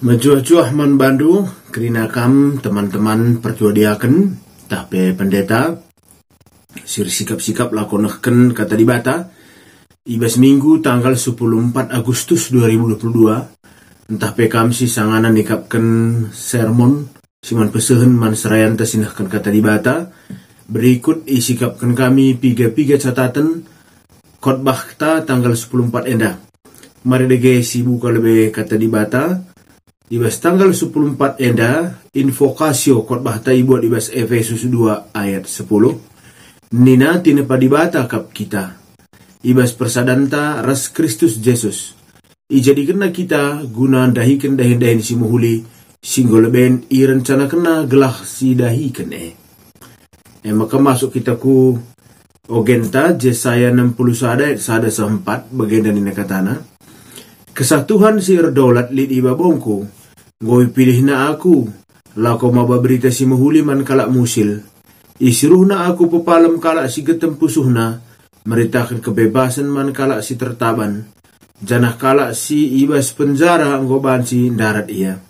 Menjuah-juah man bandu kerina kam teman-teman perjuadiakan tapi pendeta sir sikap-sikap lakonahkan kata dibata ibas minggu tanggal 14 Agustus 2022 entah pekam si sanganan nikapkan sermon siman pesehen man serayan tasinahkan kata dibata berikut isikapkan kami piga-piga catatan khotbah ta tanggal 14 enda mari dege si buka lebih kata dibata ibas tanggal 14 enda invokasio khotbah ta ibuat ibas Efesus 2 ayat 10 nina tina padibata kap kita ibas persadanta ras Kristus Jesus ijadikan kita guna dahikan dahin si muhuli singgo leben i rencana kena gelah si dahikan maka masuk kita ku ogenta Yesaya 60 sada seempat bagian dari katana kesah Tuhan si erdaulat lid iba bongku goy pilih na aku lako maba berita si muhuli man kalak musil isiruh na aku pepalam kalak si getem pusuhna meritakan kebebasan man kalak si tertaban janah kalak si ibas penjara anggoban si darat ia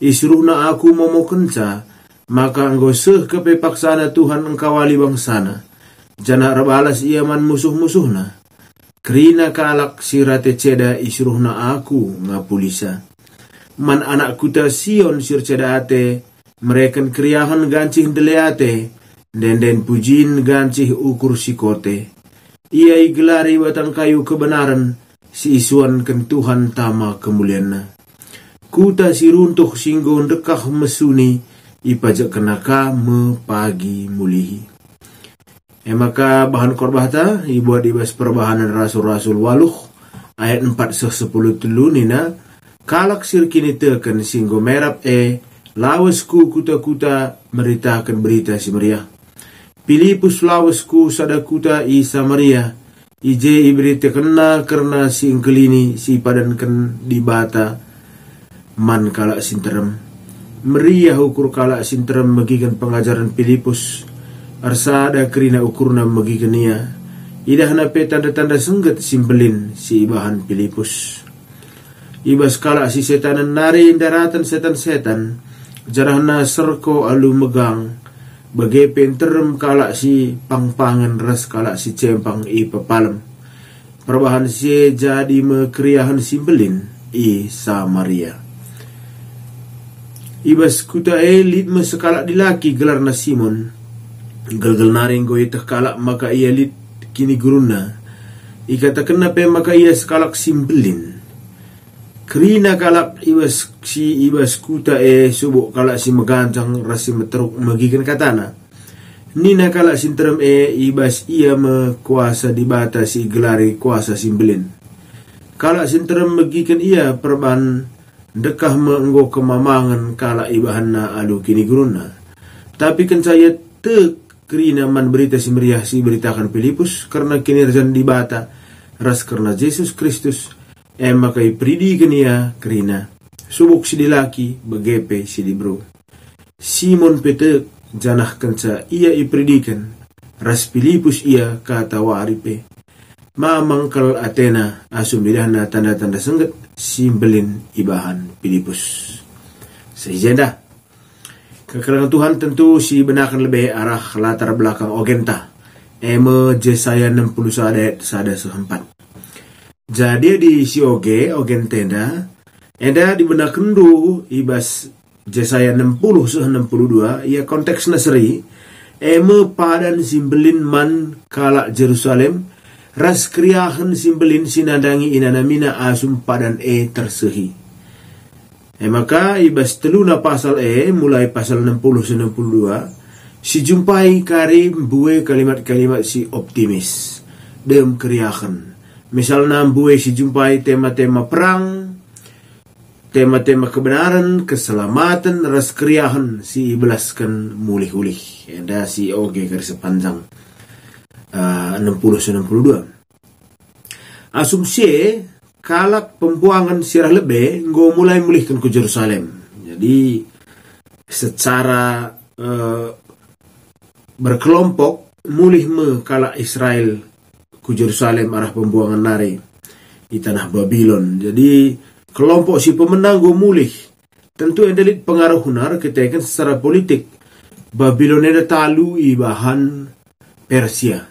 isiruh na aku momo kenca maka anggo seh kepepaksana Tuhan engkawali bangsana janah rabalas ia man musuh-musuhna kerina kalak si rate ceda isiruh na aku ngapulisa man anak kuta Sion sir cedate mereka kriahan gancih deleate den pujin gancih ukur sikote ia igelari batang kayu kebenaran si isuan ken Tuhan tama kemulianna kuta si runtuh singgo dekah mesuni ipajak kenaka me pagi mulihi maka bahan khotbah ta ibuat ibas perbahanan rasul-rasul waluh ayat 4-10 telu nina kalak sir kini teken singgo merap lawasku kuta-kuta meritakan berita si meriah Pilipus lawasku sadakuta i Samaria ije iberita kena karena si engkelini si padankan di bata man kalak sinterem meriah ukur kalak sinterem megikan pengajaran Pilipus arsada kerina ukurna megikan ia idahna pe tanda-tanda sengget simbelin si ibahan Pilipus ibas kalak si setanan nari daratan setan-setan jarahna serko alu megang bagai penterem kalak si pangpangan ras kalak si cempang i pepalem perbahan si jadi mekriahan simbelin i Samaria ibas kuta elit mesekalak dilaki gelarna Simon gelgel naring goy teh kalak maka ia lit kini guruna ikata kena pe maka ia sekalak simbelin kerina kalak ibas kuta subuk kalak si megancang rasi meteruk megikan katana nina kalak sinterem ibas ia mekuasa dibata si gelari kuasa simbelin kalak sinterem megikan ia perban dekah menggo kemamangan kalak ibahanna alu kini guruna tapi kan saya kerina man berita si meriah si beritakan Filipus karena kinerjan dibata ras karena Yesus Kristus maka ipridi kenia kerina subuk si dilaki begepe si dibro Simon Peter janah kenca ia ipridikan ras Filipus ia kata waripe mamangkal Athena asum bidahna tanda-tanda sengget simbelin ibahan Filipus sejenda kekurangan Tuhan tentu si benakan lebih arah latar belakang ogenta Yesaya 60 sada seempat jadi di si ogen tenda enda dibenakan dulu ibas Yesaya 60-62 ia konteks nasri padan simbelin man kalak Jerusalem ras kriahan simbelin sinadangi inanamina asum padan tersehi maka ibas teluna pasal mulai pasal 60-62 si jumpai karim buwe kalimat-kalimat si optimis dem kriahan misalnya buwe si jumpai tema-tema perang, tema-tema kebenaran, keselamatan, ras kriahan si ibelaskan mulih-ulih. Ada si oge garis panjang 60-62. Asumsi kalak pembuangan sirah lebe ngo mulai mulihkan ke Jerusalem. Jadi secara berkelompok mulih kalak Israel ku Jerusalem arah pembuangan nari di tanah Babylon. Jadi kelompok si pemenang go mulih tentu endelit pengaruh hunar kita kan secara politik. Babylon ada talu ibahan Persia.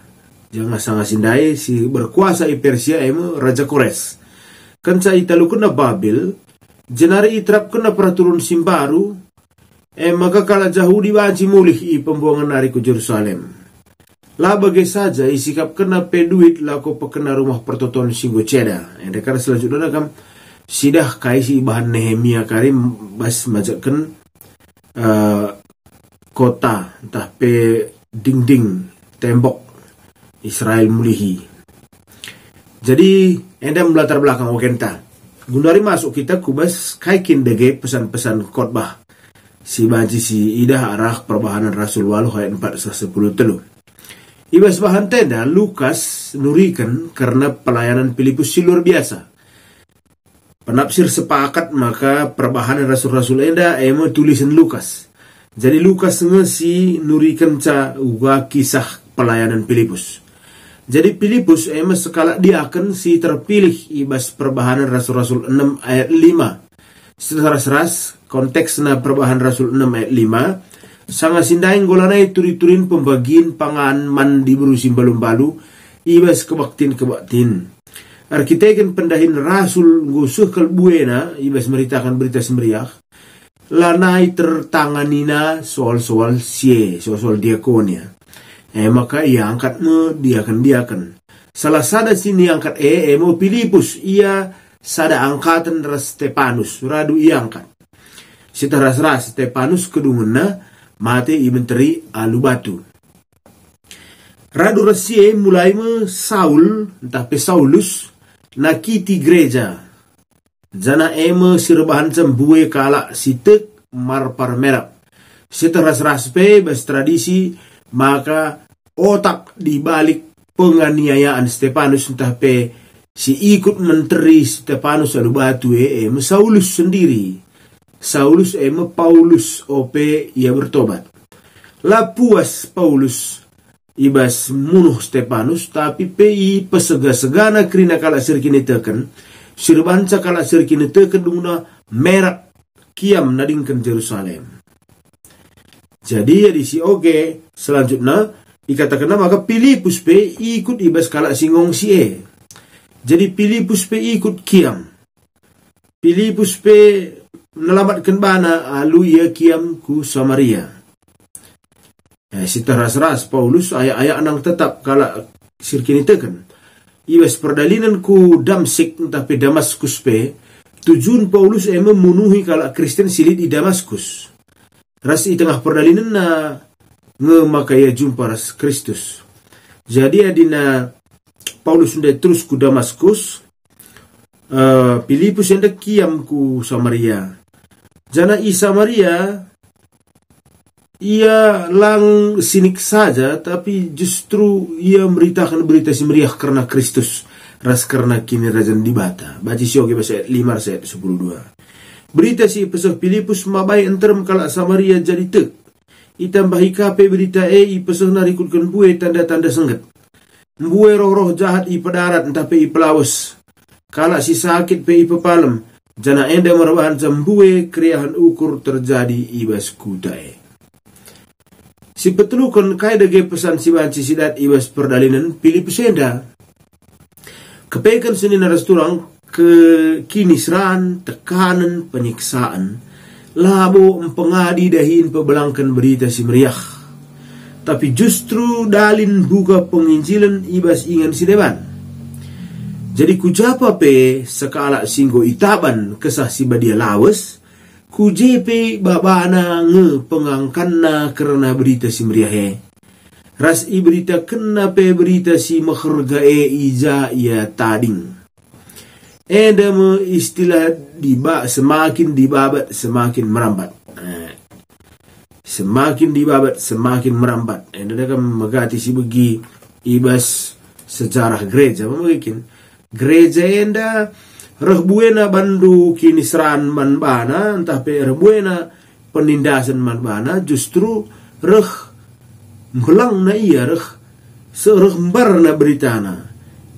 Jangan sangat sindai si berkuasa i Persia emo Raja Kores. Kan sa italu kena Babil, jenari itrap kena peraturan simbaru, maka kala Yahudi banci mulih i pembuangan nari ke Jerusalem. Lah bagai saja isikap kena peduit lako pekena rumah pertoton singgo ceda. Karena selanjutnya kam sidah kaisi bahan Nehemia karim bas majakkan kota entah pe dinding tembok Israel mulihi. Jadi endam latar belakang okenta. Gundari masuk kita kubas kaikin dege pesan-pesan khotbah. Si baji si idah arah perbahanan Rasul walu ayat 4:10 telu. Ibas bahan tenda Lukas nurikan karena pelayanan Filipus si luar biasa. Penafsir sepakat maka perbahanan Rasul-Rasul enda emo tulisan Lukas. Jadi Lukas ngesi nurikan ca uga kisah pelayanan Filipus. Jadi Filipus sekala dia akan si terpilih ibas perbahanan Rasul-Rasul 6 ayat 5. Secara seras konteksna perbahanan Rasul 6 ayat 5 sangat sindaing golanai turi-turin pembagian pangan mandi berusim balum-balu ibas kebaktin. Arkiteken pendahin Rasul ngusuh kalbuena ibas meritakan berita semeriah. Lanai tertanganina soal-soal soal diakonia. Maka ia angkat diakan. Salah sada sini angkat mo Filipus ia sada angkatan Stepanus radu ia angkat. Setelah Stepanus kedungena mate i menteri alubatu. Radu rasie mulai Saul tapi Saulus nakiti gereja. Jana sirbahan cembue kala sitek marpar merah. Setelah raspe bas tradisi maka otak dibalik penganiayaan Stepanus entah pe si ikut menteri Stepanus alubatu Saulus sendiri. Saulus Paulus ope ia bertobat. La puas Paulus ibas munuh Stepanus tapi pei pesega-segana krina kala sirkini teken sirbanca kala sirkini teken dungna merak kiam nadingkan Jerusalem. Jadi ya di si oke selanjutnya dikatakan maka Filipus pe ikut ibas kala singong Jadi Filipus pe ikut kiam. Filipus pe nelamatkan bana alu ia kiam ku Samaria. Si teras-ras Paulus ayah anang tetap kala sirkini teken. Ibas perdalinan ku Damsik tapi Damaskus pe tujuan Paulus memenuhi kala Kristen silit di Damaskus. Ras di tengah perdalinan na ngemakaya jumpa ras Kristus. Jadi adina Paulus sudah terus ku Damaskus. Filipus hendak kiam ku Samaria. Jana i Samaria ia lang sinik saja tapi justru ia memberitakan berita semeriah karena Kristus ras karena kini rajan dibata. Baca sioge bahasa 5 ayat 12. Berita si pesah Filipus mabai enterem kala Samaria jadi tek. Itambahi kape berita i pesah narikutkan bue tanda-tanda sengget. Bue roh-roh jahat i padarat entah pe i pelawes. Kala si sakit pe i pepalem. Jana enda merabahan jambue kriahan ukur terjadi ibas kutai. Si petulukon kai dage pesan si banci sidat ibas perdalinan Filipus enda. Kepekan seni naras turang ke kinisran, tekanan, penyiksaan. Labo empengadi dahin pebelangkan berita si meriah. Tapi justru dalin buka penginjilan ibas ingan si deban. Jadi kujapa pe sekala singgo itaban kesah si badia lawas. Kujepe babana pengangkanna karena berita si meriah. Ras i berita kena pe berita si menghargai ija ia tading. Edam istilah semakin dibabat semakin merambat. Semakin dibabat semakin merambat. Enda kan megati si begi ibas sejarah gereja mungkin. Gereja enda rehbuena bandu kinisran manbana entah pe rehbuena penindasan manbana justru reh belang na iya reh serembar na beritana.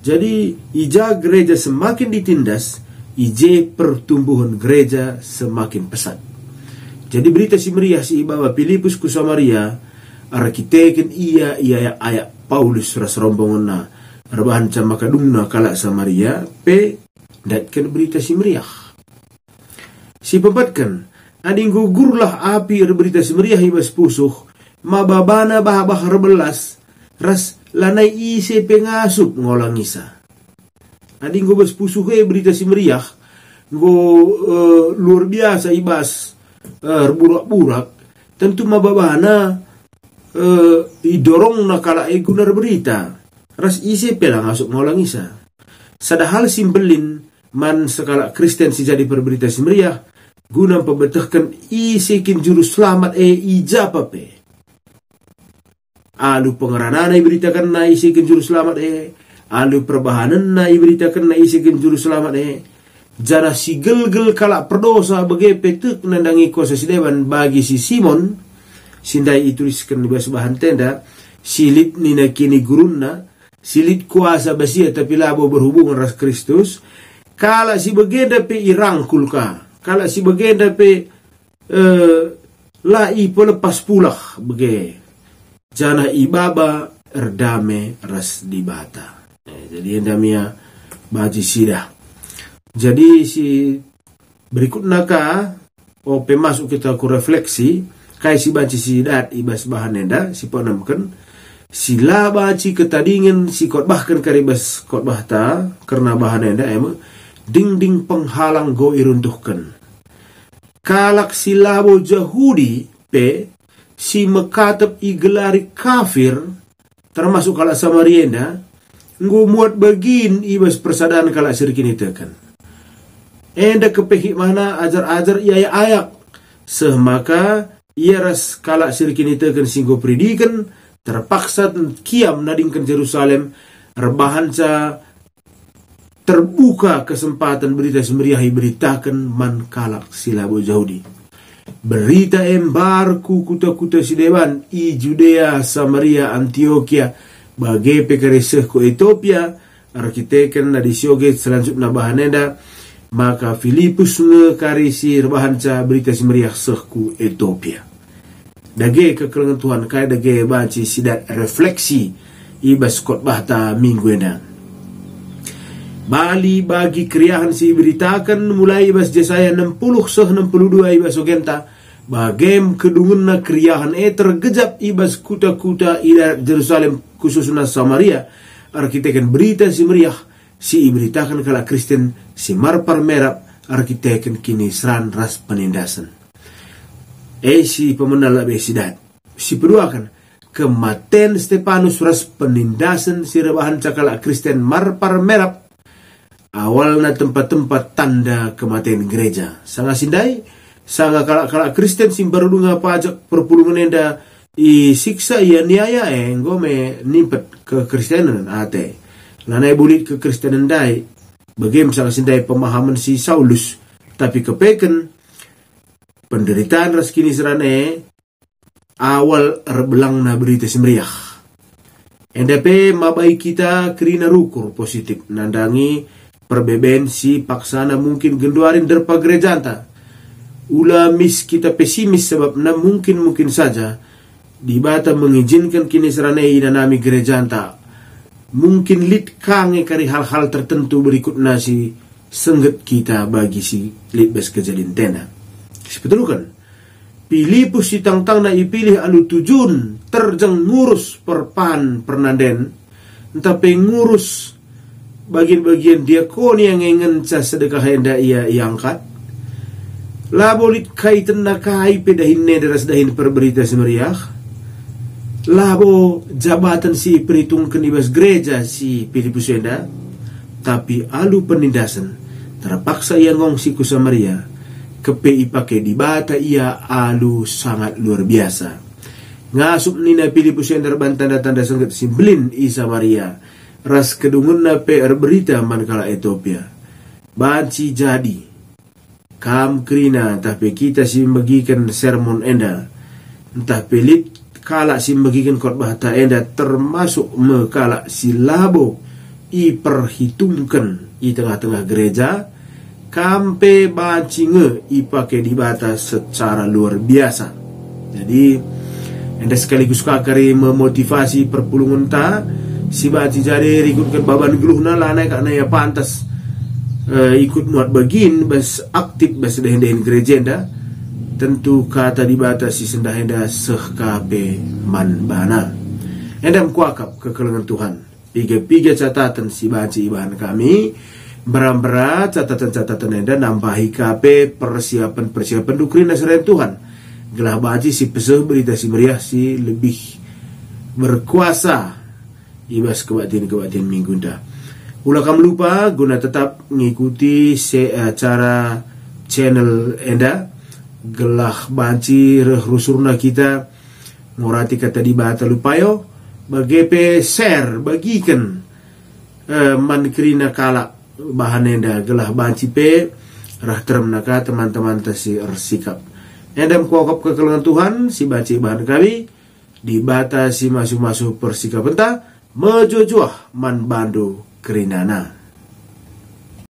Jadi ija gereja semakin ditindas, ije pertumbuhan gereja semakin pesat. Jadi berita si meriah si ibawa Filipus ku Samaria arkiteken iya ayak Paulus ras rombongan na rebahan cama kadungna kala Samaria pe datkan berita si meriah. Si pempatkan ading gugurlah api berita si meriah ibas pusuh mababana bah rebelas ras lanai ise pengasup ngolang isa. Ading gubas pusuh berita si meriah go luar biasa ibas burak-burak tentu mababana idorong na kala guna berita ras ise pelang masuk ngolang isa. Sadahal simpelin man sekala Kristen si jadi berberita si meriah guna pembetahkan isikin juru selamat ijapa pe. Alu pengeranana iberitakan na isikin juru selamat alu perbahanan na iberitakan na isikin juru selamat jana si gel kala perdosa bagi petuk nandangi kuasa si dewan bagi si Simon sindai ituliskan di bahan tenda silit nina kini gurunna silit kuasa basia tapi labo berhubungan ras Kristus kala si bagenda pe irangkul ka kala si bagenda pe lai lepas pulah bagi jana ibaba erdame ras dibata jadi endamia baji sidah. Jadi si berikutnya ka masuk kita ku refleksi kai si banci si dat ibas bahan enda si panamkan sila baci ketadingin si khotbahkan karibas khotbah ta karena bahan enda ding penghalang go iruntuhkan kalak silabo Yahudi pe si mekatep igelari kafir termasuk kala Samarienda nggo muat bagin ibas persadaan kala sirkin itu kan enda kepehik mana ajar-ajar ia ayak semaka ia ras kala sirkin itu kan singgo pridikan terpaksa kiam nadingkan Jerusalem rebahanca terbuka kesempatan berita semeriah beritakan man kalak silabo Yahudi berita embarku kuta-kuta si dewan i Judea Samaria Antioquia bagai pekariseh ko Ethiopia arkiteken na disioget selanjutnya bahanenda maka Filipus ngekarisi rebahanca berita semeriah sehku Ethiopia dage kekelengan Tuhan kaya dage banci sidat refleksi ibas khotbah ta minggu ena Bali bagi kriahan si beritakan mulai ibas Yesaya 60 62 ibas ogenta bagem kedungun na kriahan tergejap ibas kuta-kuta ida Jerusalem khususnya Samaria arkiteken berita si meriah si beritakan kala Kristen si marpar merap arkiteken kini seran ras penindasan si pemenal labe sidat si peduakan kematian Stefanus ras penindasan si rebahan cakala Kristen marpar merap awalnya tempat-tempat tanda kematian gereja sangat sindai sangat kala Kristen si barudunga pajak perpulungan enda siksa ia niaya ngome nimpet ke Kristenan ate lanai bulit ke Kristenan dai bagem sangat sindai pemahaman si Saulus tapi kepeken penderitaan ras kini serane awal rebelang na berita semeriah NDP mabai kita kerina rukur positif nandangi perbeben si paksana mungkin genduarin derpa gerejanta ula mis kita pesimis sebab na mungkin saja dibata mengizinkan kini serane nami gerejanta mungkin lit kange kari hal-hal tertentu berikut nasi sengget kita bagi si lit bes kejadian tena sebetulnya kan Filipus si tang-tang na ipilih alu tujun terjeng ngurus perpan pernanden tapi ngurus bagian-bagian diakoni yang ingin sedekah hendak ia angkat labolit kaitan na kai pedahinne deras dahin perberita semeriah labo jabatan si perhitungkan ibas gereja si Filipus enda tapi alu penindasan terpaksa ia ngongsi ku Samaria kepei pakai dibata ia alu sangat luar biasa ngasup nina Filipus enda ban tanda-tanda sengket simbelin i Samaria ras kedungun na pe berita mankala Ethiopia banci jadi kam krina tapi kita si bagikan sermon enda entah pelit kala si bagikan khotbah ta enda termasuk mekala si labo i perhitungkan i tengah-tengah gereja kampe bancinge ipake dibata secara luar biasa. Jadi anda sekaligus kakari memotivasi perpulungan ta si baci jadi ikutkan baban geluhna lanai karena ya pantas ikut muat begin bas aktif bas dehen gereja anda tentu kata dibatasi sendah anda sehkape man bana anda kuakap kekelengan Tuhan piga catatan si baci ibahan kami berat catatan anda nambahi kape persiapan dukri nasaren Tuhan gelah baci si peseh berita si meriah si lebih berkuasa ibas kebatian minggu dah. Ulah kamu lupa guna tetap mengikuti acara channel enda gelah banci rusurna kita ngorati kata di bata lupayo bagepe share bagikan man krina kala bahan enda gelah banci pe rah terem naka teman-teman tasi sikap enda mkuakap kekelengan Tuhan si banci bahan kami di bata si masuk persikap entah mejojoah man bandu kerinana.